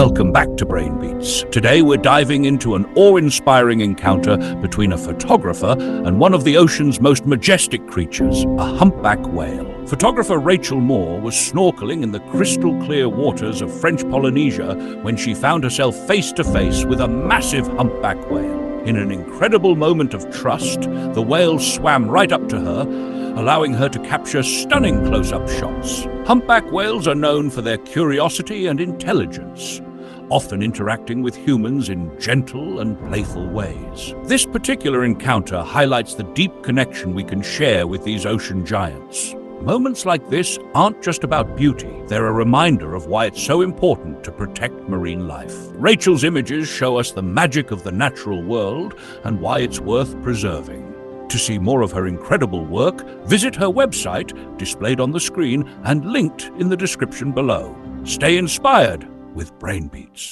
Welcome back to Brain Beats. Today we're diving into an awe-inspiring encounter between a photographer and one of the ocean's most majestic creatures, a humpback whale. Photographer Rachel Moore was snorkeling in the crystal-clear waters of French Polynesia when she found herself face-to-face with a massive humpback whale. In an incredible moment of trust, the whale swam right up to her, allowing her to capture stunning close-up shots. Humpback whales are known for their curiosity and intelligence, often interacting with humans in gentle and playful ways. This particular encounter highlights the deep connection we can share with these ocean giants. Moments like this aren't just about beauty, they're a reminder of why it's so important to protect marine life. Rachel's images show us the magic of the natural world and why it's worth preserving. To see more of her incredible work, visit her website, displayed on the screen and linked in the description below. Stay inspired with Brain Beats.